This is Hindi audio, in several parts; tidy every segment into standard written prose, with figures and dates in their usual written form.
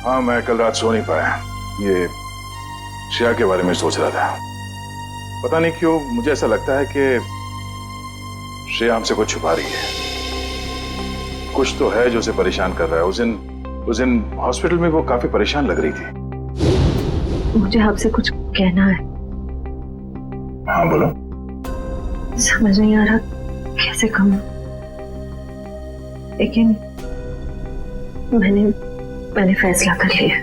हाँ, मैं कल रात सो नहीं पाया। ये श्रेया के बारे में सोच रहा था। पता नहीं क्यों मुझे ऐसा लगता है कि श्रेया हमसे कुछ छुपा रही है। कुछ तो है जो उसे परेशान कर रहा है। उस दिन हॉस्पिटल में वो काफी परेशान लग रही थी। मुझे आपसे कुछ कहना है। हाँ बोलो। समझ नहीं आ रहा कैसे कहूं, लेकिन मैंने फैसला कर लिया।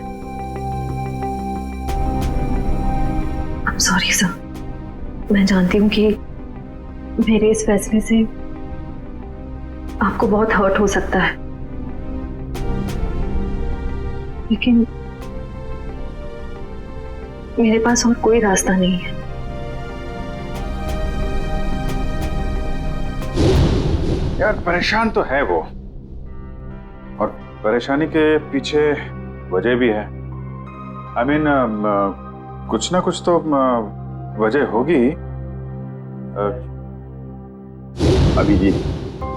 I'm sorry sir. मैं जानती हूँ कि मेरे इस फैसले से आपको बहुत हर्ट हो सकता है, लेकिन मेरे पास और कोई रास्ता नहीं है। यार परेशान तो है वो, और परेशानी के पीछे वजह भी है। I mean, कुछ ना कुछ तो वजह होगी। अभिजीत,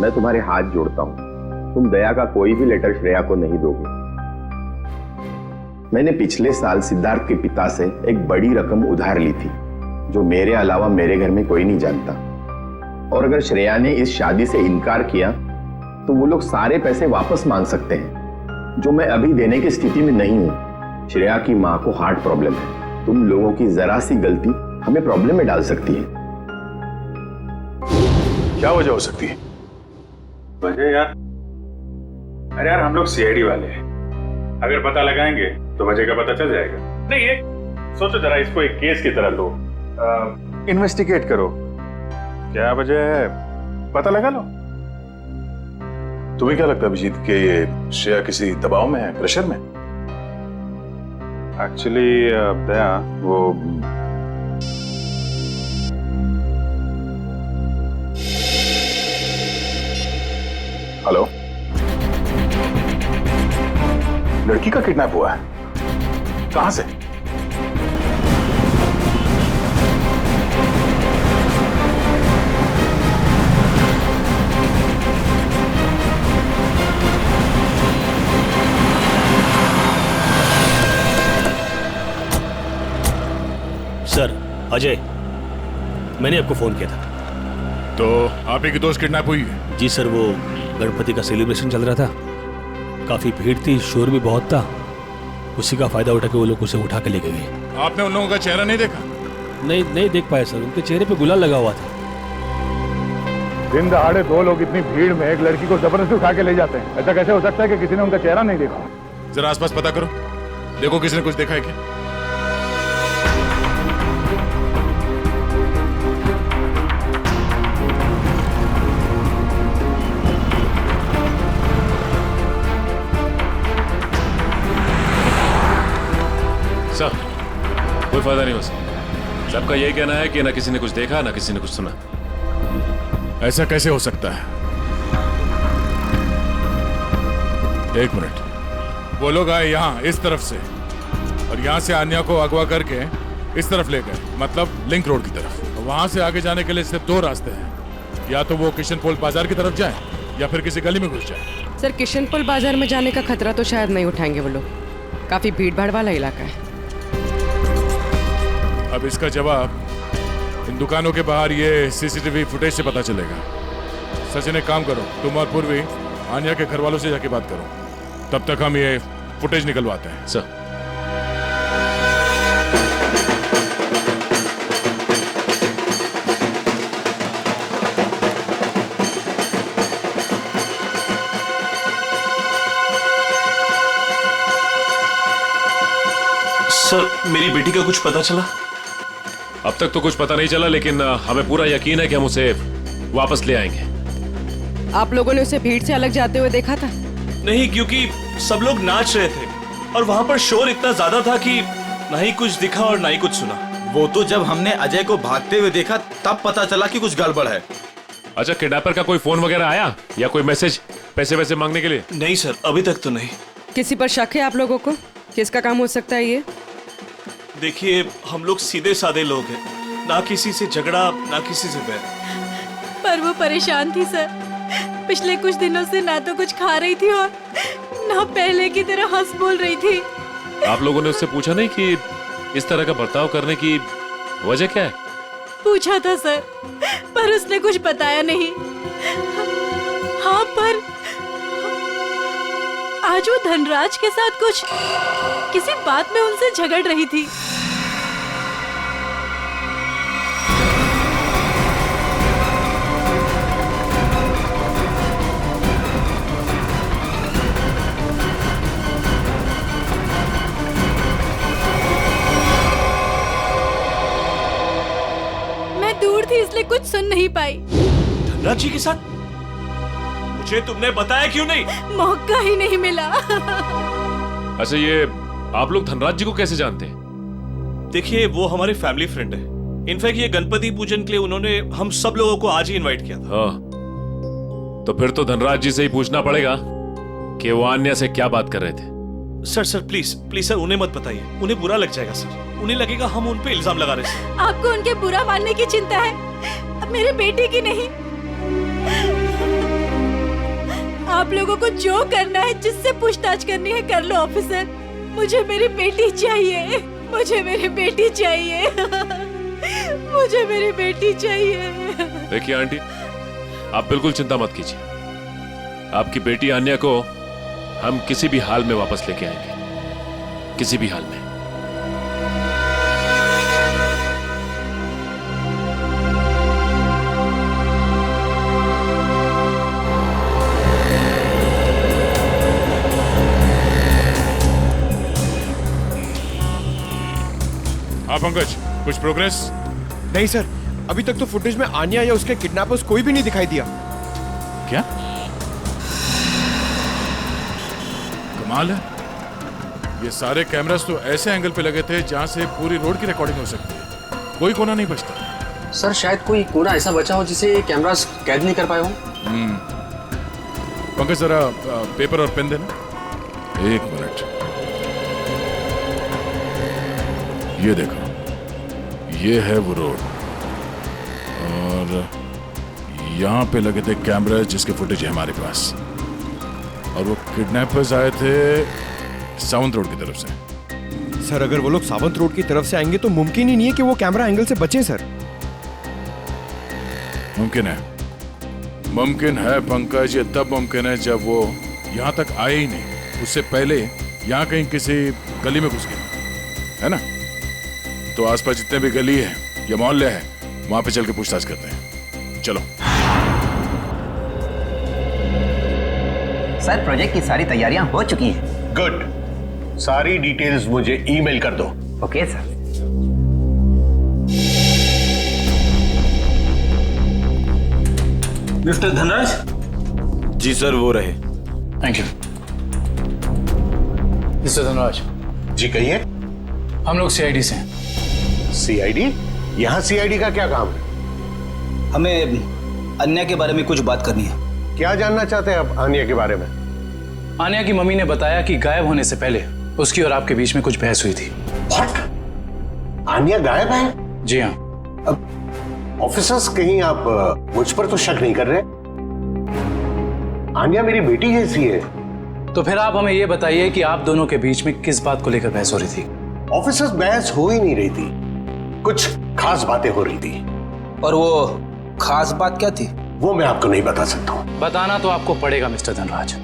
मैं तुम्हारे हाथ जोड़ता हूँ, तुम दया का कोई भी लेटर श्रेया को नहीं दोगे। मैंने पिछले साल सिद्धार्थ के पिता से एक बड़ी रकम उधार ली थी, जो मेरे अलावा मेरे घर में कोई नहीं जानता। और अगर श्रेया ने इस शादी से इनकार किया तो वो लोग सारे पैसे वापस मांग सकते हैं, जो मैं अभी देने की स्थिति में नहीं हूं। श्रेया की मां को हार्ट प्रॉब्लम है। तुम लोगों की जरा सी गलती हमें प्रॉब्लम में डाल सकती है। क्या वजह हो सकती है? वजह यार, अरे यार हम लोग सीआईडी वाले हैं। अगर पता लगाएंगे तो वजह का पता चल जाएगा। नहीं ये सोचो जरा, इसको एक केस की तरह लो, इन्वेस्टिगेट करो, क्या वजह है पता लगा लो। तुम्हें क्या लगता है अभिजीत कि ये श्रेया किसी दबाव में है, प्रेशर में? एक्चुअली दया वो हेलो, लड़की का किडनैप हुआ है। कहां से? सर अजय, मैंने आपको फोन किया था। तो आप ही की दोस्त किडनैप हुई है? जी सर, वो गणपति का सेलिब्रेशन चल रहा था, काफी भीड़ थी, शोर भी बहुत था। उसी का फायदा उठा के वो लोग उसे उठा के लेके गए। आपने उन लोगों का चेहरा नहीं देखा? नहीं देख पाया सर, उनके चेहरे पे गुलाल लगा हुआ था। दिन दहाड़े दो लोग इतनी भीड़ में एक लड़की को जबरदस्ती उठा के ले जाते हैं। ऐसा कैसे हो सकता है कि किसी ने उनका चेहरा नहीं देखा? जरा आसपास पता करो, देखो किसी ने कुछ देखा है क्या? सर कोई फायदा नहीं हो सकता। सबका यही कहना है कि ना किसी ने कुछ देखा ना किसी ने कुछ सुना। ऐसा कैसे हो सकता है? एक मिनट, वो लोग आए यहाँ इस तरफ से और यहाँ से आन्या को अगवा करके इस तरफ ले गए, मतलब लिंक रोड की तरफ। वहां से आगे जाने के लिए सिर्फ दो रास्ते हैं, या तो वो किशनपोल बाजार की तरफ जाए या फिर किसी गली में घुस जाए। सर किशनपोल बाजार में जाने का खतरा तो शायद नहीं उठाएंगे वो लोग, काफी भीड़ भाड़ वाला इलाका है। अब इसका जवाब इन दुकानों के बाहर ये सीसीटीवी फुटेज से पता चलेगा। सचिन एक काम करो, तुम और पूर्वी आन्या के घर वालों से जाके बात करो, तब तक हम ये फुटेज निकलवाते हैं। सर सर मेरी बेटी का कुछ पता चला? अब तक तो कुछ पता नहीं चला, लेकिन हमें पूरा यकीन है कि हम उसे वापस ले आएंगे। आप लोगों ने उसे भीड़ से अलग जाते हुए देखा था? नहीं, क्योंकि सब लोग नाच रहे थे और वहां पर शोर इतना ज्यादा था कि ना ही कुछ दिखा और ना ही कुछ सुना। वो तो जब हमने अजय को भागते हुए देखा तब पता चला कि कुछ गड़बड़ है। अच्छा, किडनैपर का कोई फोन वगैरह आया या कोई मैसेज पैसे वैसे मांगने के लिए? नहीं सर, अभी तक तो नहीं। किसी पर शक है आप लोगों को? किसका काम हो सकता है ये? देखिए हम लोग सीधे साधे लोग हैं, ना किसी से झगड़ा ना किसी से बैर। पर वो परेशान थी सर, पिछले कुछ दिनों से ना तो कुछ खा रही थी और ना पहले की तरह हंस बोल रही थी। आप लोगों ने उससे पूछा नहीं कि इस तरह का बर्ताव करने की वजह क्या है? पूछा था सर, पर उसने कुछ बताया नहीं। हाँ, पर आज वो धनराज के साथ कुछ किसी बात में उनसे झगड़ रही थी। मैं दूर थी इसलिए कुछ सुन नहीं पाई। धनराज जी के साथ? मुझे तुमने बताया क्यों नहीं? मौका ही नहीं मिला। अच्छा, ये आप लोग धनराज जी को कैसे जानते हैं? देखिए, वो हमारे फैमिली फ्रेंड है। इनफैक्ट ये गणपति पूजन के लिए उन्होंने हम सब लोगों को आज ही इनवाइट किया था। हाँ, तो फिर तो धनराज जी से ही पूछना पड़ेगा कि वो आन्या से क्या बात कर रहे थे। सर प्लीज प्लीज सर, उन्हें मत बताइए, उन्हें बुरा लग जाएगा सर। उन्हें लगेगा हम उन पे इल्जाम लगा रहे हैं। आपको उनके बुरा मानने की चिंता है, अब मेरे बेटे की नहीं। आप लोगों को जो करना है, जिससे पूछताछ करनी है कर लो ऑफिसर। मुझे मेरी बेटी चाहिए, मुझे मेरी बेटी चाहिए, मुझे मेरी बेटी चाहिए। देखिए आंटी, आप बिल्कुल चिंता मत कीजिए। आपकी बेटी आन्या को हम किसी भी हाल में वापस लेके आएंगे, किसी भी हाल में। हाँ पंकज, कुछ प्रोग्रेस? नहीं सर, अभी तक तो फुटेज में आन्या या उसके किडनैपर्स कोई भी नहीं दिखाई दिया। क्या कमाल है, ये सारे कैमरास तो ऐसे एंगल पे लगे थे जहां से पूरी रोड की रिकॉर्डिंग हो सकती है। कोई कोना नहीं बचता। सर शायद कोई कोना ऐसा बचा हो जिसे कैमरास कैद नहीं कर पाए हो। पंकज जरा पेपर और पेन देना। एक मिनट, ये देखो, ये है वो रोड और यहाँ पे लगे थे कैमरा जिसके फुटेज है हमारे पास। और वो किडनैपर्स आए थे सावंत रोड की तरफ से। सर अगर वो लोग सावंत रोड की तरफ से आएंगे तो मुमकिन ही नहीं है कि वो कैमरा एंगल से बचे सर। मुमकिन है, मुमकिन है पंकज, ये तब मुमकिन है जब वो यहाँ तक आए ही नहीं, उससे पहले यहाँ कहीं किसी गली में घुस गए, है ना? तो आसपास जितने भी गली है या मोहल्ले है, वहां पे चल के पूछताछ करते हैं। चलो। सर प्रोजेक्ट की सारी तैयारियां हो चुकी हैं। गुड, सारी डिटेल्स मुझे ईमेल कर दो। Okay sir. मिस्टर धनराज? जी सर, वो रहे। Thank you. मिस्टर धनराज जी कहिए। हम लोग सीआईडी से हैं। सीआईडी? यहाँ सीआईडी का क्या काम है? हमें अन्या के बारे में कुछ बात करनी है। क्या जानना चाहते हैं आप आन्या के बारे में? आन्या की मम्मी ने बताया कि गायब होने से पहले उसकी और आपके बीच में कुछ बहस हुई थी। What? आन्या गायब है? जी हाँ। अब ऑफिसर्स, कहीं आप मुझ पर तो शक नहीं कर रहे? आन्या मेरी बेटी जैसी है। तो फिर आप हमें ये बताइए कि आप दोनों के बीच में किस बात को लेकर बहस हो रही थी? ऑफिसर्स, बहस हो ही नहीं रही थी, कुछ खास बातें हो रही थी। और वो खास बात क्या थी? वो मैं आपको नहीं बता सकता हूँ। बताना तो आपको पड़ेगा मिस्टर धनराज।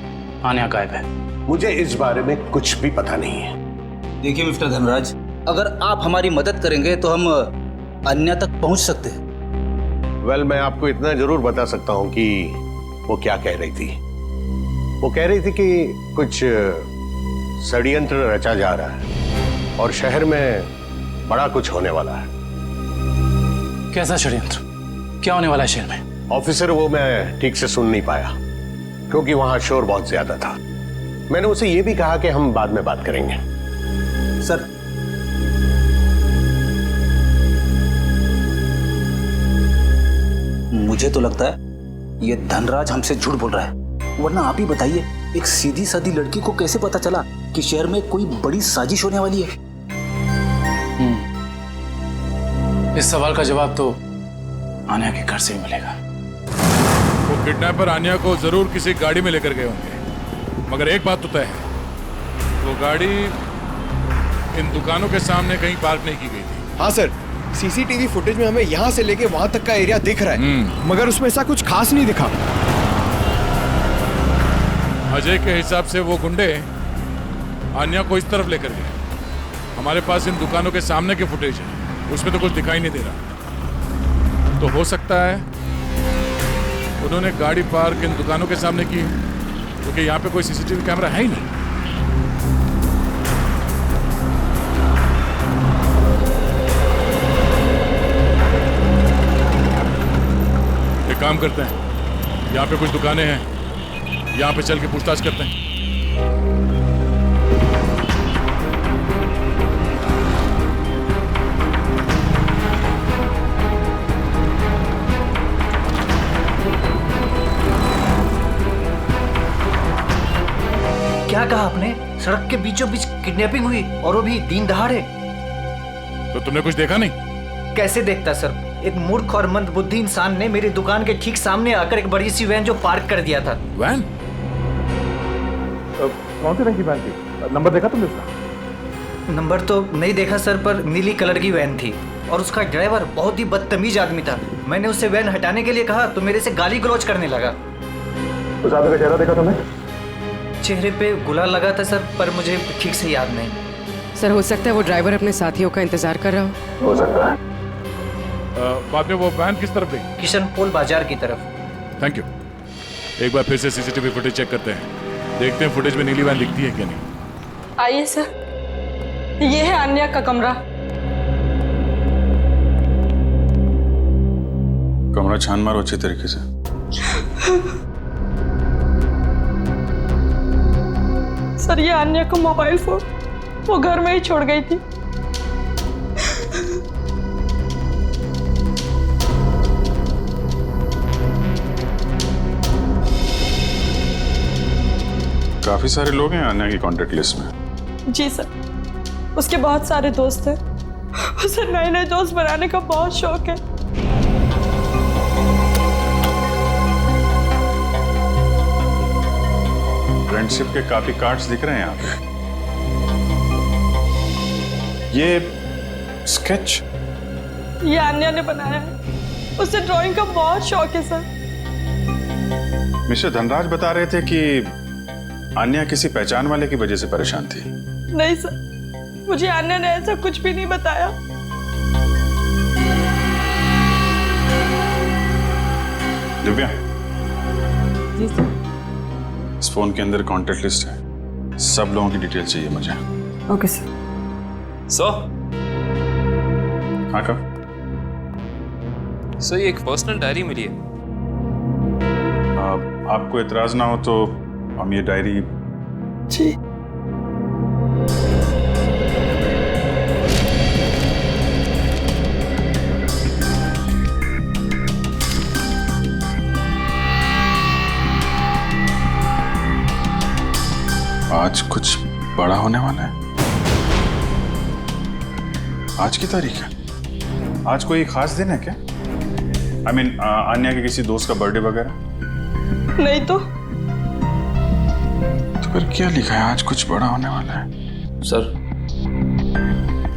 आन्या गायब है। मुझे इस बारे में कुछ भी पता नहीं है। देखिए मिस्टर धनराज, अगर आप हमारी मदद करेंगे तो हम अन्या तक पहुंच सकते हैं। वेल, मैं आपको इतना जरूर बता सकता हूँ कि वो क्या कह रही थी। वो कह रही थी कि कुछ षड्यंत्र रचा जा रहा है और शहर में बड़ा कुछ होने वाला है। कैसा षड्यंत्र? क्या होने वाला है शहर में? ऑफिसर, वो मैं ठीक से सुन नहीं पाया क्योंकि वहां शोर बहुत ज्यादा था। मैंने उसे ये भी कहा कि हम बाद में बात करेंगे। सर, मुझे तो लगता है ये धनराज हमसे झूठ बोल रहा है। वरना आप ही बताइए, एक सीधी सादी लड़की को कैसे पता चला कि शहर में कोई बड़ी साजिश होने वाली है? इस सवाल का जवाब तो आन्या के घर से ही मिलेगा। वो किडनैपर आन्या को जरूर किसी गाड़ी में लेकर गए होंगे। मगर एक बात तो तय है, वो गाड़ी इन दुकानों के सामने कहीं पार्क नहीं की गई थी। हाँ सर, सीसीटीवी फुटेज में हमें यहाँ से लेके वहां तक का एरिया दिख रहा है, मगर उसमें ऐसा कुछ खास नहीं दिखा। अजय के हिसाब से वो गुंडे आन्या को इस तरफ लेकर गए। हमारे पास इन दुकानों के सामने के फुटेज है, उसमें तो कुछ दिखाई नहीं दे रहा। तो हो सकता है उन्होंने गाड़ी पार्क इन दुकानों के सामने की, क्योंकि यहाँ पे कोई सीसीटीवी कैमरा है ही नहीं। एक काम करते हैं, यहाँ पे कुछ दुकानें हैं, यहाँ पे चल के पूछताछ करते हैं। क्या कहा आपने? सड़क के बीचों बीच किडनैपिंग हुई और वो भी दिन दहाड़े? तो तुमने कुछ देखा नहीं? कैसे देखता सर? एक मूर्ख और मंदबुद्धि इंसान ने मेरी दुकान के ठीक सामने आकर एक बड़ी सी वैन जो पार्क कर दिया था। वैन? कौन सी रंग की वैन थी? नंबर देखा तुमने उसका? नंबर तो नहीं देखा सर, पर नीली कलर की वैन थी और उसका ड्राइवर बहुत ही बदतमीज आदमी था। मैंने उससे वैन हटाने के लिए कहा तो मेरे से गाली गलौज करने लगा। उस आदमी का चेहरा देखा तुमने? चेहरे पे गुलाल लगा था सर, पर मुझे ठीक से याद नहीं। सर हो सकता है वो ड्राइवर अपने साथियों का इंतजार कर रहा हो सकता है। बाद में वो वैन किस तरफ गई? किशनपोल बाजार की तरफ। Thank you. एक बार फिर से सीसीटीवी फुटेज चेक करते हैं, देखते हैं फुटेज में नीली वैन दिखती है क्या नहीं। आइए सर, ये है आन्या का कमरा। कमरा छान मारो अच्छे तरीके से। सर ये आन्या का मोबाइल फोन वो घर में ही छोड़ गई थी। काफी सारे लोग हैं आन्या की कांटेक्ट लिस्ट में। जी सर, उसके बहुत सारे दोस्त हैं। उसे नए नए दोस्त बनाने का बहुत शौक है। फ्रेंडशिप के काफी कार्ड्स दिख रहे हैं यहाँ पे। ये स्केच ये आन्या ने बनाया है। उसे ड्राइंग का बहुत शौक है सर। मिस्टर धनराज बता रहे थे कि आन्या किसी पहचान वाले की वजह से परेशान थी। नहीं सर, मुझे आन्या ने ऐसा कुछ भी नहीं बताया। दिव्या, जी सर। इस फोन के अंदर कांटेक्ट लिस्ट है, सब लोगों की डिटेल चाहिए मुझे। Okay sir. हाँ कब? सर ये एक पर्सनल डायरी मिली है। आपको एतराज ना हो तो हम ये डायरी। जी। आज कुछ बड़ा होने वाला है। आज की तारीख है? आज कोई खास दिन है क्या? I mean, आन्या के किसी दोस्त का बर्थडे वगैरह? नहीं तो फिर क्या लिखा है? आज कुछ बड़ा होने वाला है। सर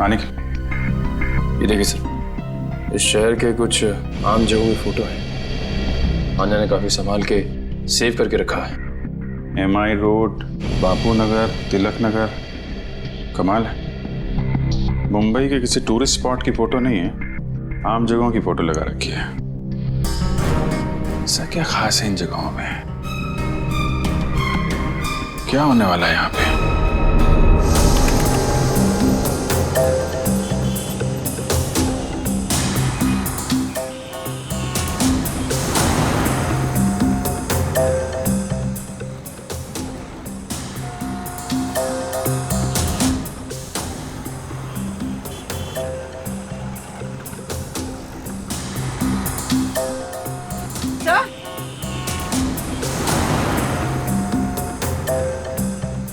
आने की ये देखिए सर, इस शहर के कुछ आम जगहों की फोटो है। आन्या ने काफी संभाल के सेव करके रखा है। MI road, Bapu Nagar, Tilak Nagar. कमाल है, मुंबई के किसी टूरिस्ट स्पॉट की फोटो नहीं है, आम जगहों की फोटो लगा रखी है। ऐसा क्या खास है इन जगहों में? क्या होने वाला है यहाँ पे?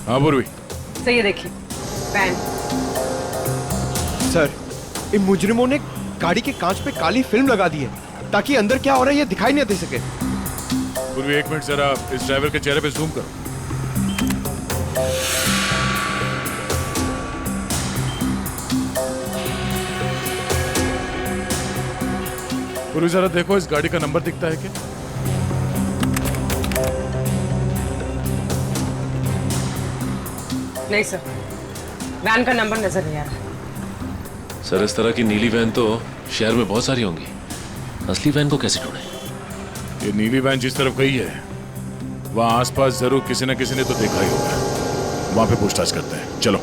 हाँ पूर्वी। सर ये देखिए वैन। सर इन मुजरिमों ने गाड़ी के कांच पे काली फिल्म लगा दी है ताकि अंदर क्या हो रहा है ये दिखाई नहीं दे सके। पूर्वी एक मिनट जरा इस ड्राइवर के चेहरे पे जूम करो। गुरु जरा देखो इस गाड़ी का नंबर दिखता है क्या? नहीं सर, वैन का नंबर नजर नहीं आ रहा। सर इस तरह की नीली वैन तो शहर में बहुत सारी होंगी, असली वैन को कैसे ढूंढें? ये नीली वैन जिस तरफ गई है वहां आसपास जरूर किसी न किसी ने तो देखा ही होगा। वहां पे पूछताछ करते हैं, चलो।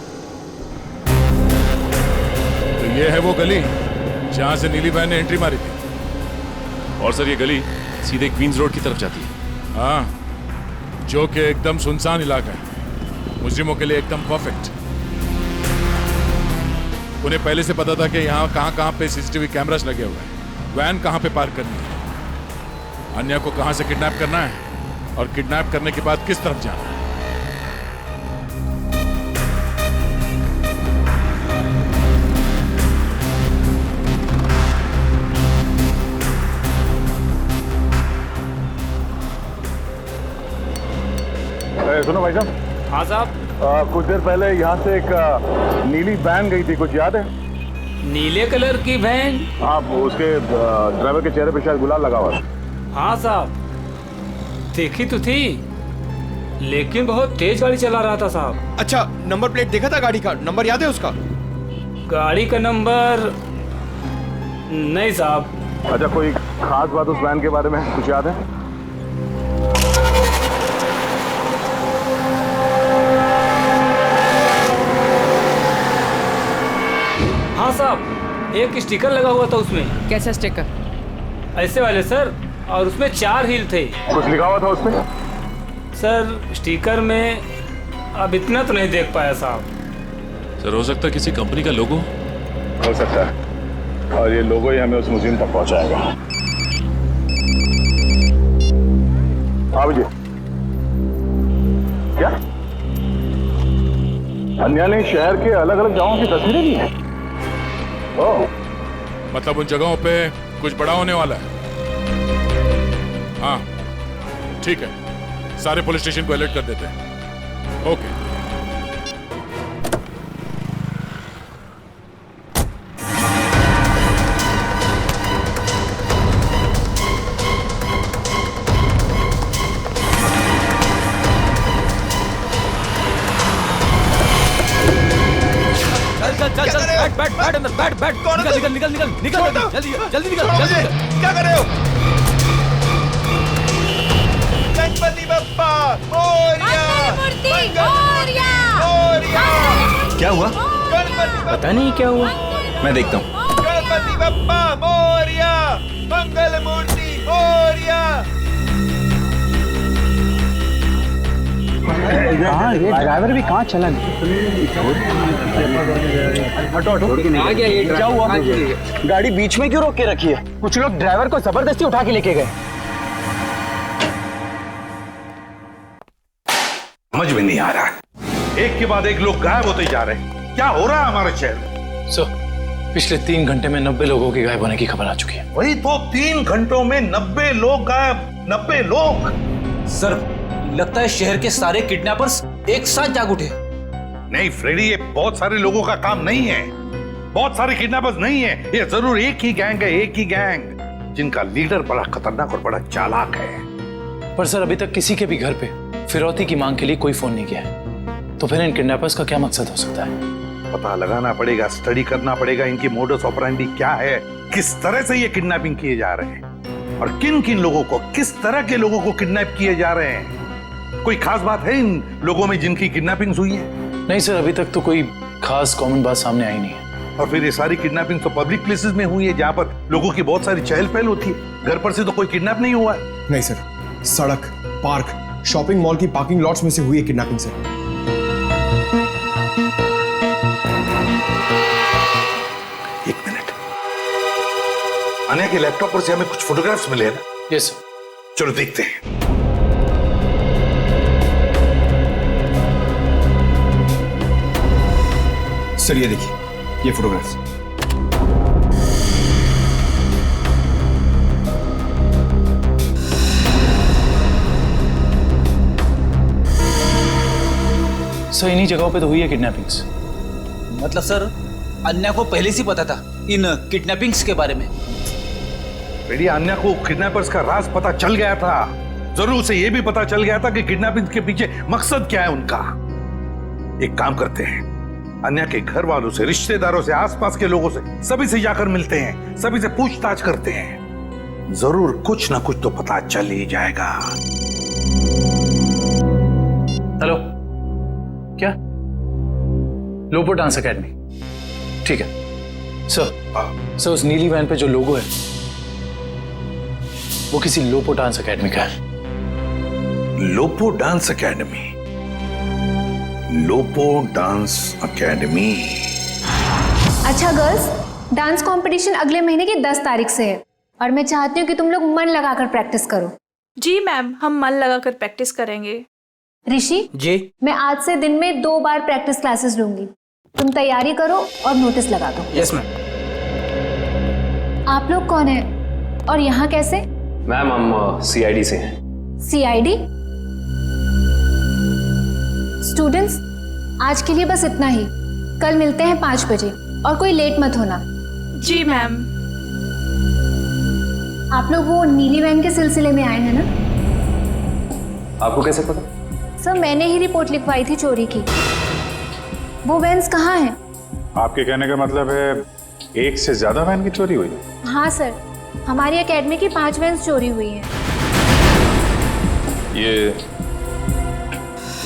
तो ये है वो गली जहां से नीली वैन ने एंट्री मारी थी। और सर ये गली सीधे क्वींस रोड की तरफ जाती है। हाँ, जो कि एकदम सुनसान इलाका है, मुजरिमों के लिए एकदम परफेक्ट। उन्हें पहले से पता था कि यहाँ कहाँ पे सीसीटीवी कैमरास लगे हुए हैं, वैन कहाँ पे पार्क करनी है, अन्या को कहाँ से किडनैप करना है और किडनैप करने के बाद किस तरफ जाना है। सुनो भाई साहब। हाँ साहब। कुछ देर पहले यहाँ से एक नीली वैन गई थी, कुछ याद है? नीले कलर की वैन? हाँ, उसके ड्राइवर के चेहरे पे शायद गुलाल लगा हुआ था। हाँ साहब, देखी तो थी, लेकिन बहुत तेज गाड़ी चला रहा था साहब। अच्छा, नंबर प्लेट देखा था गाड़ी का? नंबर याद है उसका? गाड़ी का नंबर नहीं साहब। अच्छा, कोई खास बात उस वैन के बारे में कुछ याद है? हाँ साहब, एक स्टिकर लगा हुआ था उसमें। कैसा स्टिकर? ऐसे वाले सर, और उसमें 4 हील थे। कुछ लिखा हुआ था उसमें? सर स्टिकर में अब इतना तो नहीं देख पाया साहब। सर हो सकता है किसी कंपनी का लोगो हो सकता है, और ये लोगो ही हमें उस म्यूजियम तक पहुंचाएगा। हाँ भैया, क्या अन्या ने शहर के अलग अलग जगहों की तस्वीरें ली हैं? ओह, मतलब उन जगहों पे कुछ बड़ा होने वाला है। हाँ ठीक है, सारे पुलिस स्टेशन को अलर्ट कर देते हैं। ओके। बैठ अंदर, बैठ निकल जल्दी निकल। क्या कर रहे हो? गणपति बप्पा क्या हुआ? पता नहीं क्या हुआ, मैं देखता हूँ। गणपति बप्पा मोरिया, मंगल मूर्ति मोरिया। हाँ, ये ड्राइवर भी कहाँ चला गया? हटो आ गया ये। क्या हुआ? गाड़ी बीच में क्यों रोक के रखी है? कुछ लोग ड्राइवर को जबरदस्ती उठा के लेके गए। समझ में नहीं आ रहा है, एक के बाद एक लोग गायब होते जा रहे हैं। क्या हो रहा है हमारे शहर में? सर पिछले 3 घंटे में 90 लोगों के गायब होने की खबर आ चुकी है। वही तो, 3 घंटों में 90 लोग गायब। 90 लोग? सर लगता है शहर के सारे किडनैपर्स एक साथ जाग उठे। नहीं फ्रेडी, ये बहुत सारे लोगों का काम नहीं है, बहुत सारे किडनैपर्स नहीं है, ये जरूर एक ही गैंग है, एक ही गैंग जिनका लीडर बड़ा खतरनाक और बड़ा चालाक है। पर सर अभी तक किसी के भी घर पे फिरौती की मांग के लिए कोई फोन नहीं किया है, तो फिर इन किडनैपर्स का क्या मकसद हो सकता है? पता लगाना पड़ेगा, स्टडी करना पड़ेगा, इनकी मोडस ऑपरेंडी क्या है, किस तरह से ये किडनैपिंग किए जा रहे हैं और किन किन लोगों को, किस तरह के लोगों को किडनैप किए जा रहे हैं। कोई खास बात है इन लोगों में जिनकी किडनैपिंग हुई है? नहीं सर, अभी तक तो कोई खास कॉमन बात सामने आई नहीं है। और फिर ये सारी किडनैपिंग तो पब्लिक प्लेसेस में हुई है, जहां पर लोगों की बहुत सारी चहल पहल होती है। घर पर से तो कोई किडनैप नहीं हुआ है। नहीं सर, सड़क, पार्क, शॉपिंग मॉल की पार्किंग लॉट्स में से हुई है किडनैपिंग सर। एक मिनट, अन्या के लैपटॉप पर से हमें कुछ फोटोग्राफ्स मिले ना? Yes sir. चलो देखते हैं। सर ये देखिए, ये फोटोग्राफ्स। सर इन्हीं जगहों पे तो हुई है किडनैपिंग्स। मतलब सर अन्या को पहले से पता था इन किडनैपिंग्स के बारे में? बेटी अन्या को किडनैपर्स का राज पता चल गया था। जरूर उसे यह भी पता चल गया था कि किडनैपिंग के पीछे मकसद क्या है उनका। एक काम करते हैं, अन्या के घर वालों से, रिश्तेदारों से, आसपास के लोगों से, सभी से जाकर मिलते हैं, सभी से पूछताछ करते हैं। जरूर कुछ ना कुछ तो पता चल ही जाएगा। हेलो, क्या? लोपो डांस एकेडमी, ठीक है सर। उस नीली वैन पे जो लोगो है वो किसी लोपो डांस एकेडमी का है। लोपो डांस एकेडमी, लोपो डांस एकेडमी। अच्छा गर्ल्स, डांस कंपटीशन अगले महीने की 10 तारीख से है और मैं चाहती हूँ कि तुम लोग मन लगाकर प्रैक्टिस करो। जी मैम, हम मन लगाकर प्रैक्टिस करेंगे। ऋषि जी, मैं आज से दिन में 2 बार प्रैक्टिस क्लासेस लूंगी। तुम तैयारी करो और नोटिस लगा दो। Yes ma'am. आप लोग कौन है और यहाँ कैसे? मैम हम सीआईडी से हैं। सीआईडी? स्टूडेंट्स, आज के लिए बस इतना ही। कल मिलते हैं 5 बजे और कोई लेट मत होना। जी मैम। आप लोग वो नीली वैन के सिलसिले में आए हैं ना? आपको कैसे पता? सर, मैंने ही रिपोर्ट लिखवाई थी चोरी की। वो वैन्स कहाँ हैं? आपके कहने का मतलब है एक से ज्यादा वैन की चोरी हुई? हाँ सर, हमारी एकेडमी की 5 वैन्स चोरी हुई हैं। ये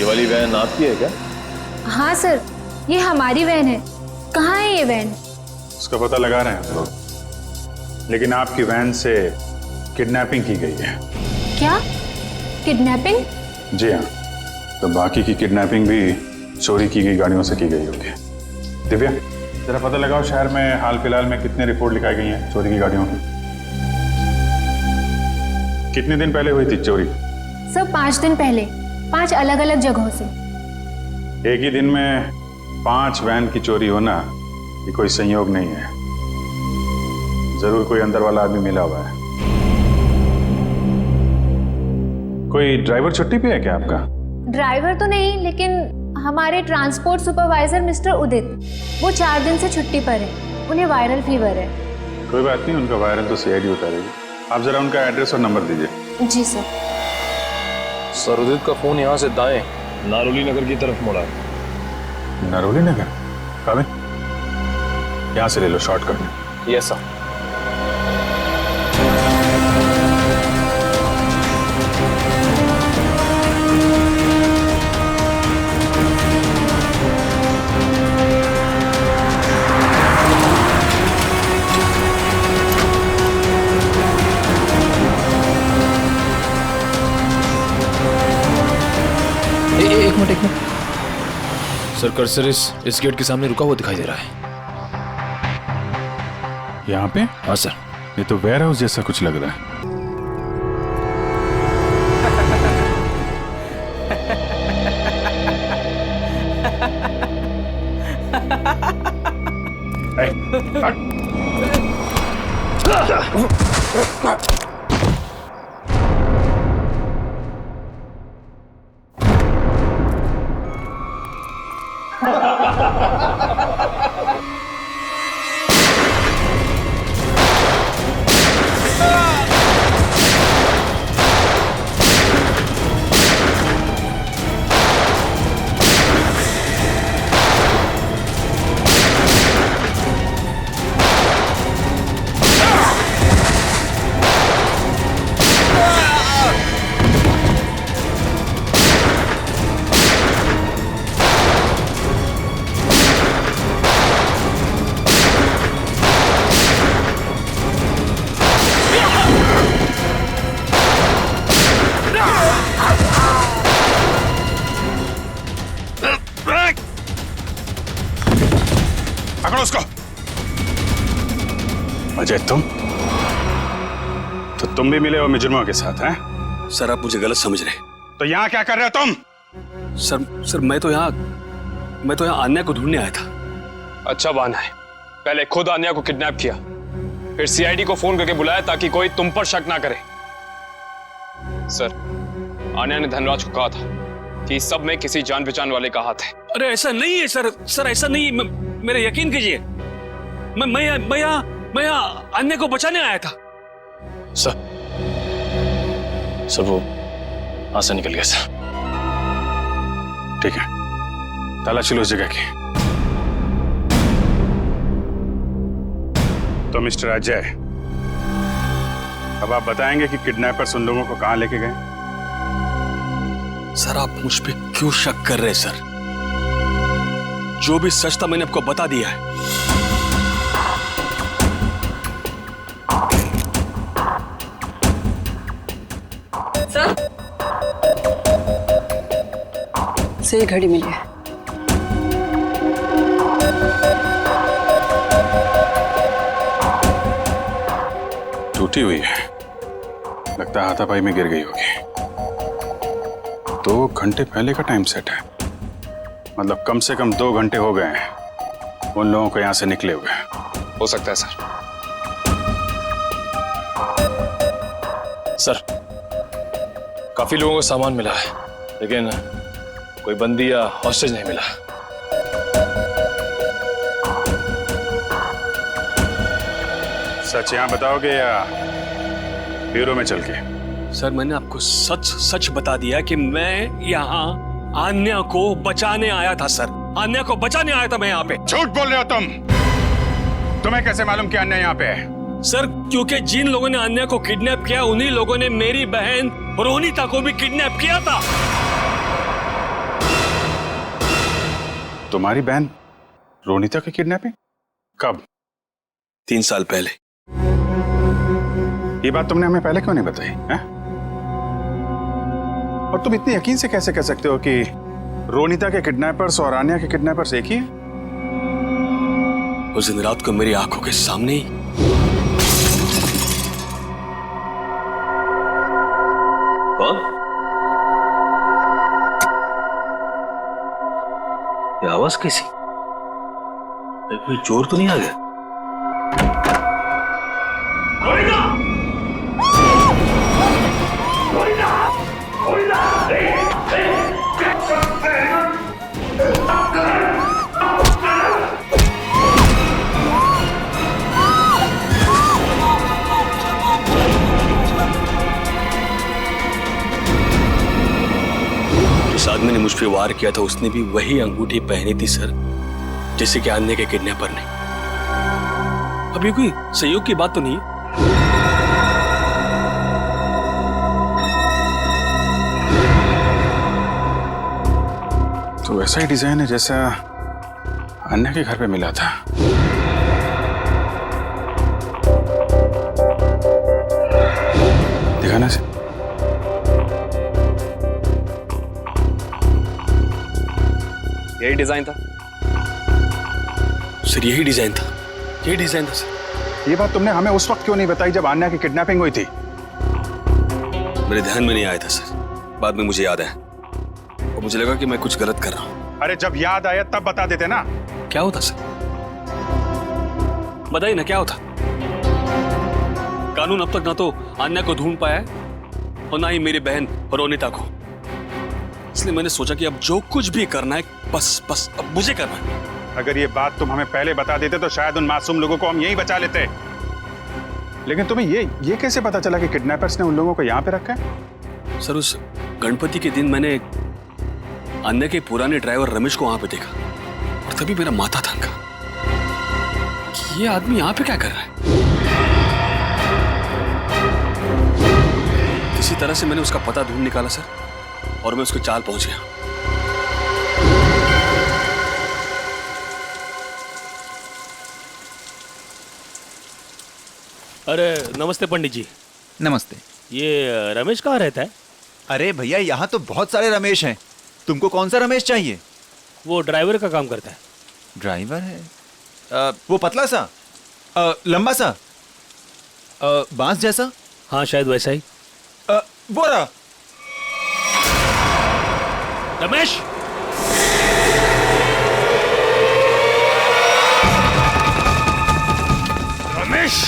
वाली वैन आपकी है क्या? हाँ सर, ये हमारी वैन है। कहाँ है ये वैन? उसका पता लगा रहे हैं हम लोग, लेकिन आपकी वैन से किडनैपिंग की गई है। क्या? किडनैपिंग? जी हाँ, तो बाकी की किडनैपिंग भी चोरी की गई गाड़ियों से की गई होगी। दिव्या, जरा पता लगाओ शहर में हाल फिलहाल में कितने रिपोर्ट लिखाई गई हैं चोरी की गाड़ियों की। कितने दिन पहले हुई थी चोरी? सर 5 दिन पहले, 5 अलग अलग जगहों से। एक ही दिन में 5 वैन की चोरी होना ये कोई संयोग नहीं है। जरूर कोई अंदर वाला आदमी मिला हुआ है। कोई ड्राइवर छुट्टी पे है क्या आपका? ड्राइवर तो नहीं, लेकिन हमारे ट्रांसपोर्ट सुपरवाइजर मिस्टर उदित, वो 4 दिन से छुट्टी पर है। उन्हें वायरल फीवर है। कोई बात नहीं, उनका वायरल तो सीआईडी उतारेगी। आप जरा उनका एड्रेस और नंबर दीजिए। जी सर। सर, उदित का फोन यहाँ से दाएं नारोली नगर की तरफ मुड़ा है। नारोली नगर? काबिल, यहाँ से ले लो शॉर्टकट। Yes sir. एक मिनट। सर, कर्सर इस गेट के सामने रुका हुआ दिखाई दे रहा है। यहाँ पे? हाँ सर। ये तो वेयर हाउस जैसा कुछ लग रहा है। पकड़ो उसको। अजय, तुम भी मिले हो मुजरिमों के साथ हैं? सर, आप मुझे गलत समझ रहे। तो यहाँ क्या कर रहे हो तुम? सर मैं तो यहाँ अन्या को ढूंढने आया था। अच्छा बहाना है। पहले खुद अन्या को किडनैप किया, फिर सीआईडी को फोन करके बुलाया ताकि कोई तुम पर शक ना करे। सर, अन्या ने धनराज को कहा था कि इस सब में किसी जान पहचान वाले का हाथ है। अरे ऐसा नहीं है सर, ऐसा नहीं। मेरे यकीन कीजिए, मैं यहाँ अन्य को बचाने आया था। सर वो वहां से निकल गया सर। ठीक है, तलाशी लो उस जगह की। तो मिस्टर अजय, अब आप बताएंगे कि किडनैपर्स उन लोगों को कहां लेके गए? सर आप मुझ पे क्यों शक कर रहे हैं सर? जो भी सच था मैंने आपको बता दिया है। सर से घड़ी मिली है। टूटी हुई है, लगता है हाथापाई में गिर गई होगी। 2 घंटे पहले का टाइम सेट है, मतलब कम से कम 2 घंटे हो गए हैं उन लोगों को यहां से निकले हुए। हो सकता है सर। सर काफी लोगों को सामान मिला है, लेकिन कोई बंदी या हॉस्टेज नहीं मिला। सच यहां बताओगे या ब्यूरो में चल के? सर मैंने आपको सच सच बता दिया कि मैं यहाँ आन्या को बचाने आया था सर। आन्या को बचाने आया था मैं यहाँ पे। झूठ बोल रहे हो तुम। तुम्हें कैसे मालूम कि आन्या यहाँ पे है? सर क्योंकि जिन लोगों ने आन्या को किडनैप किया उन्हीं लोगों ने मेरी बहन रोनिता को भी किडनैप किया था। तुम्हारी बहन रोनिता की किडनैपिंग कब? 3 साल पहले। ये बात तुमने हमें पहले क्यों नहीं बताई है? और तुम इतने यकीन से कैसे कह सकते हो कि रोनिता के किडनैपर्स और आन्या के किडनैपर्स एक ही है? उस दिन रात को मेरी आंखों के सामने ही कौन? ये आवाज कैसी? कोई चोर तो नहीं आ गया? जिस आदमी ने मुझ पे वार किया था उसने भी वही अंगूठी पहनी थी सर, जैसे कि आन्या के किडनैपर ने। अब ये कोई संयोग की बात तो नहीं है? तो वैसा ही डिजाइन है जैसा अन्या के घर पे मिला था। दिखाना से। यही डिजाइन था सर, यही डिजाइन था, यही डिजाइन था सर। ये बात तुमने हमें उस वक्त क्यों नहीं बताई जब आन्या की किडनैपिंग हुई थी? मेरे ध्यान में नहीं आया था सर, बाद में मुझे याद आया और मुझे लगा कि मैं कुछ गलत कर रहा हूं। अरे जब याद आया तब बता देते ना। क्या होता सर? बताइए ना क्या होता? कानून अब तक ना तो आन्या को ढूंढ पाया है और ना ही मेरी बहन रोनिता को। इसलिए मैंने सोचा कि अब जो कुछ भी करना है बस अब मुझे करना है। अगर ये बात तुम हमें पहले बता देते तो शायद उन मासूम लोगों को हम यहीं बचा लेते। लेकिन तुम्हें ये कैसे पता चला कि किडनैपर्स ने उन लोगों को यहाँ पे रखा है? सर उस गणपति के दिन मैंने अन्य के पुराने ड्राइवर रमेश को वहां पे देखा और तभी मेरा माथा थनका कि ये आदमी यहाँ पे क्या कर रहा है। किसी तरह से मैंने उसका पता ढूंढ निकाला सर और मैं उसके चाल पहुंच गया। अरे नमस्ते पंडित जी। नमस्ते। ये रमेश कहाँ रहता है? अरे भैया यहाँ तो बहुत सारे रमेश हैं, तुमको कौन सा रमेश चाहिए? वो ड्राइवर का काम करता है। ड्राइवर है? वो पतला सा, लंबा सा, बांस जैसा? हाँ शायद वैसा ही। वो रहा। रमेश, रमेश,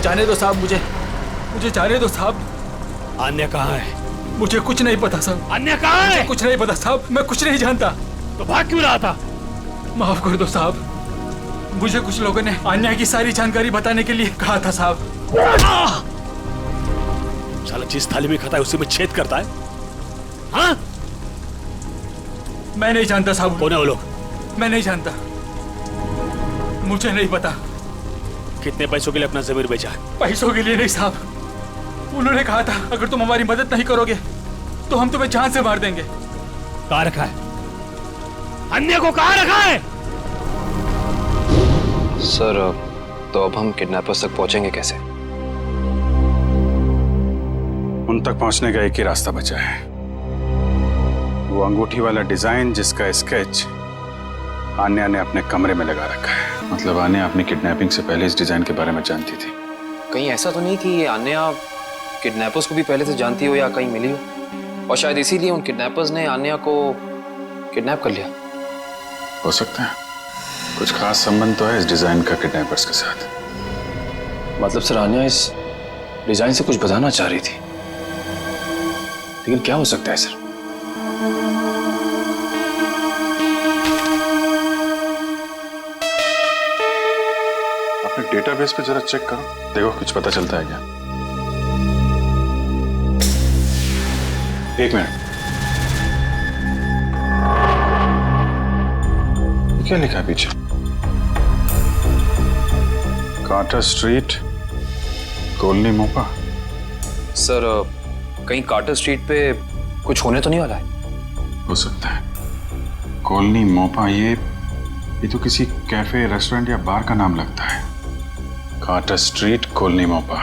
जाने दो साहब, मुझे जाने दो साहब। अन्य कहाँ है? मुझे कुछ नहीं पता साहब। अन्य कहाँ है? मुझे कुछ नहीं पता साहब, मैं कुछ नहीं जानता। तो भाग क्यों रहा था? माफ कर दो साहब, मुझे कुछ लोगों ने अन्य की सारी जानकारी बताने के लिए कहा था साहब। साला जिस थाली में खाता है उसी में छेद करता है। हाँ? मैं नहीं जानता साहब। कौन है वो लोग? मैं नहीं जानता, मुझे नहीं पता। कितने पैसों के लिए अपना जमीर बेचा? पैसों के लिए नहीं साहब, उन्होंने कहा था अगर तुम हमारी मदद नहीं करोगे तो हम तुम्हें जान से मार देंगे। कहाँ रखा है? अन्य को कहाँ रखा है? सर तो अब हम किडनैपर्स तक पहुंचेंगे कैसे? उन तक पहुंचने का एक ही रास्ता बचा है, वो अंगूठी वाला डिजाइन जिसका स्केच आन्या ने अपने कमरे में लगा रखा है। मतलब आन्या अपनी किडनैपिंग से पहले इस डिजाइन के बारे में जानती थी। कहीं ऐसा तो नहीं कि ये आन्या किडनैपर्स को भी पहले से जानती हो या कहीं मिली हो, और शायद इसीलिए उन किडनैपर्स ने आन्या को किडनैप कर लिया? हो सकता है, कुछ खास संबंध तो है इस डिजाइन का किडनैपर्स के साथ। मतलब सर आन्या इस डिजाइन से कुछ बताना चाह रही थी, लेकिन क्या हो सकता है सर? अपने डेटाबेस पे जरा चेक करो, देखो कुछ पता चलता है क्या। एक मिनट, क्या लिखा है पीछे? कार्टर स्ट्रीट, कॉलोनी मोपा। सर कहीं कार्टर स्ट्रीट पे कुछ होने तो नहीं वाला है? हो सकता है, कॉलोनी मोपा, ये तो किसी कैफे, रेस्टोरेंट या बार का नाम लगता है। कार्टर स्ट्रीट, कॉलोनी मोपा।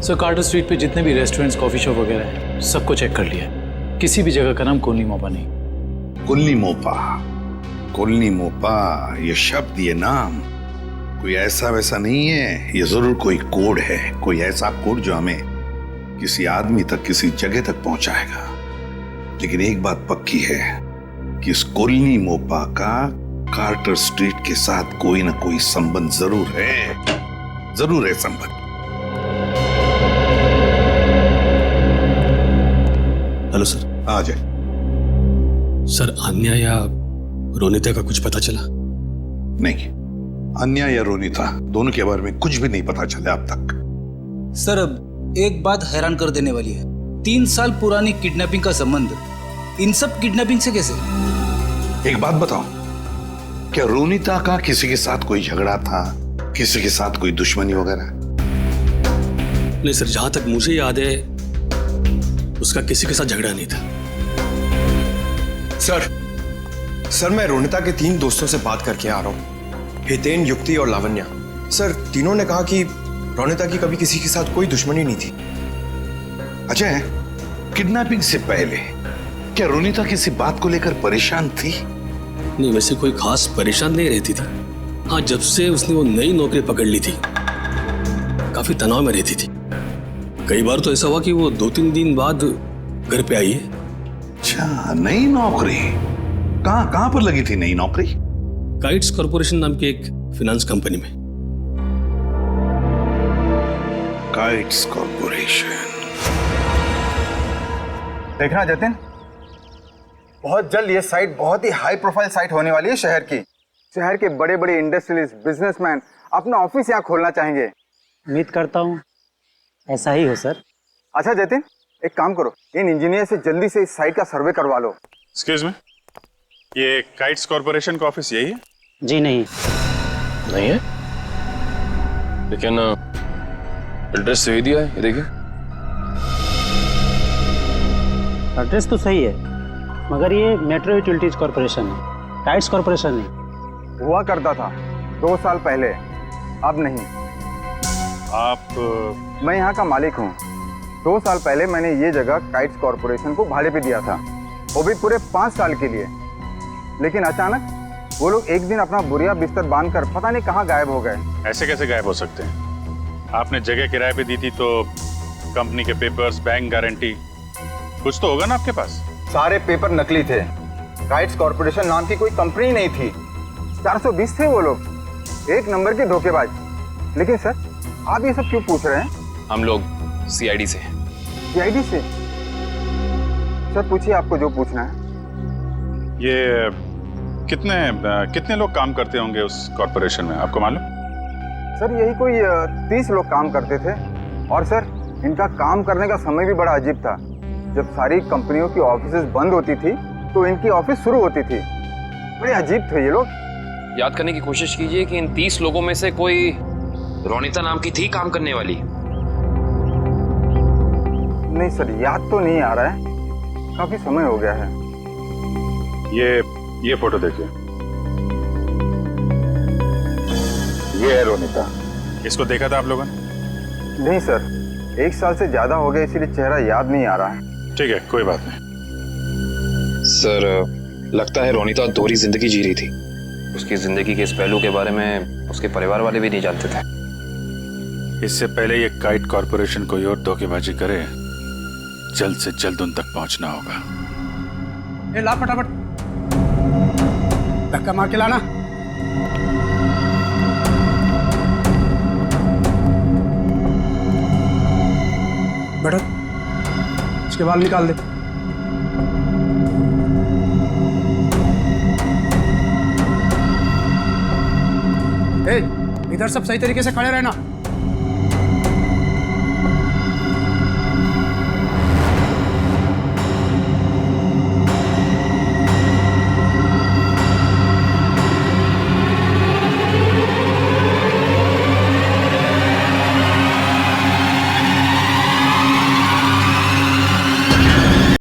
सर कार्टर स्ट्रीट पे जितने भी रेस्टोरेंट्स, कॉफी शॉप वगैरह हैं, सबको चेक कर लिया, किसी भी जगह का नाम कॉलोनी मोपा नहीं। कॉलोनी मोपा, कॉलोनी मोपा, ये शब्द, ये नाम कोई ऐसा वैसा नहीं है, ये जरूर कोई कोड है, कोई ऐसा कोड जो हमें किसी आदमी तक, किसी जगह तक पहुंचाएगा। लेकिन एक बात पक्की है कि इस कॉलोनी मोपा का कार्टर स्ट्रीट के साथ कोई ना कोई संबंध जरूर है, जरूर है संबंध। Hello sir. आ जाए सर, अन्या या रोनिता का कुछ पता चला? नहीं, अन्या या रोनिता दोनों के बारे में कुछ भी नहीं पता चला अब तक। सर अब एक बात हैरान कर देने वाली है, 3 साल पुरानी किडनैपिंग का संबंध इन सब किडनैपिंग से कैसे? एक बात बताओ, क्या रोनिता का किसी के साथ कोई झगड़ा था, किसी के साथ कोई दुश्मनी वगैरह? नहीं सर, जहां तक मुझे याद है उसका किसी के साथ झगड़ा नहीं था। सर मैं रोनिता के 3 दोस्तों से बात करके आ रहा हूँ, हितेन, युक्ति और लावण्या। सर तीनों ने कहा कि रोनिता की कभी किसी के साथ कोई दुश्मनी नहीं थी। अजय, किडनैपिंग से पहले क्या रोनिता किसी बात को लेकर परेशान थी? नहीं, वैसे कोई खास परेशान नहीं रहती थी। हाँ, जब से उसने वो नई नौकरी पकड़ ली थी काफी तनाव में रहती थी। कई बार तो ऐसा हुआ कि वो 2-3 दिन बाद घर पे आई है। अच्छा, नई नौकरी? कहाँ पर लगी थी नई नौकरी? काइट्स कॉर्पोरेशन नाम की एक फाइनेंस कंपनी में। Kites corporation. देखना जतिन, बहुत जल्द ये साइट बहुत ही हाई प्रोफाइल साइट होने वाली है शहर की। शहर के बड़े बड़े इंडस्ट्रियलिस्ट, बिजनेसमैन अपना ऑफिस यहाँ खोलना चाहेंगे। उम्मीद करता हूँ ऐसा ही हो सर। अच्छा जतिन, एक काम करो, इन इंजीनियर से जल्दी से इस साइट का सर्वे करवा लो। एक्सक्यूज मी, ये काइट्स कॉर्पोरेशन का ऑफिस यही है? जी नहीं है, लेकिन एड्रेस सही दिया है, ये देखिए। एड्रेस तो सही है, मगर ये मेट्रो यूटिलिटीज कॉर्पोरेशन है, काइट्स कॉर्पोरेशन नहीं। हुआ करता था 2 साल पहले, अब नहीं। आप? मैं यहाँ का मालिक हूँ। 2 साल पहले मैंने ये जगह काइट्स कॉर्पोरेशन को भाड़े पे दिया था, वो भी पूरे 5 साल के लिए। लेकिन अचानक वो लोग एक दिन अपना बोरिया बिस्तर बांधकर पता नहीं कहाँ गायब हो गए। ऐसे कैसे गायब हो सकते हैं? आपने जगह किराए पे दी थी तो कंपनी के पेपर्स, बैंक गारंटी, कुछ तो होगा ना आपके पास? सारे पेपर नकली थे। काइट्स कॉर्पोरेशन नाम की कोई कंपनी नहीं थी। 420 थे वो लोग, एक नंबर के धोखेबाज। लेकिन सर आप ये सब क्यों पूछ रहे हैं? हम लोग सीआईडी से हैं। सीआईडी से? सर पूछिए आपको जो पूछना है। ये कितने लोग काम करते होंगे उस कॉर्पोरेशन में, आपको मालूम? सर यही कोई 30 लोग काम करते थे। और सर इनका काम करने का समय भी बड़ा अजीब था। जब सारी कंपनियों की ऑफिसेज बंद होती थी तो इनकी ऑफिस शुरू होती थी। बड़े अजीब थे ये लोग। याद करने की कोशिश कीजिए कि इन 30 लोगों में से कोई रोनिता नाम की थी काम करने वाली? नहीं सर, याद तो नहीं आ रहा है, काफी समय हो गया है। ये फोटो देखिए, ये है रोनिता। इसको देखा था आप लोगों ने? नहीं सर, 1 साल से ज्यादा हो गया, इसीलिए चेहरा याद नहीं आ रहा है। ठीक है, कोई बात नहीं। सर लगता है रोनिता दोहरी जिंदगी जी रही थी। उसकी जिंदगी के इस पहलू के बारे में उसके परिवार वाले भी नहीं जानते थे। इससे पहले ये काइट कॉर्पोरेशन कोई और धोखेबाजी करे, जल्द से जल्द उन तक पहुंचना होगा। ए ला फटाफट, धक्का मार के लाना। बैठो, इसके बाल निकाल दे। ए, इधर सब सही तरीके से खड़े रहना।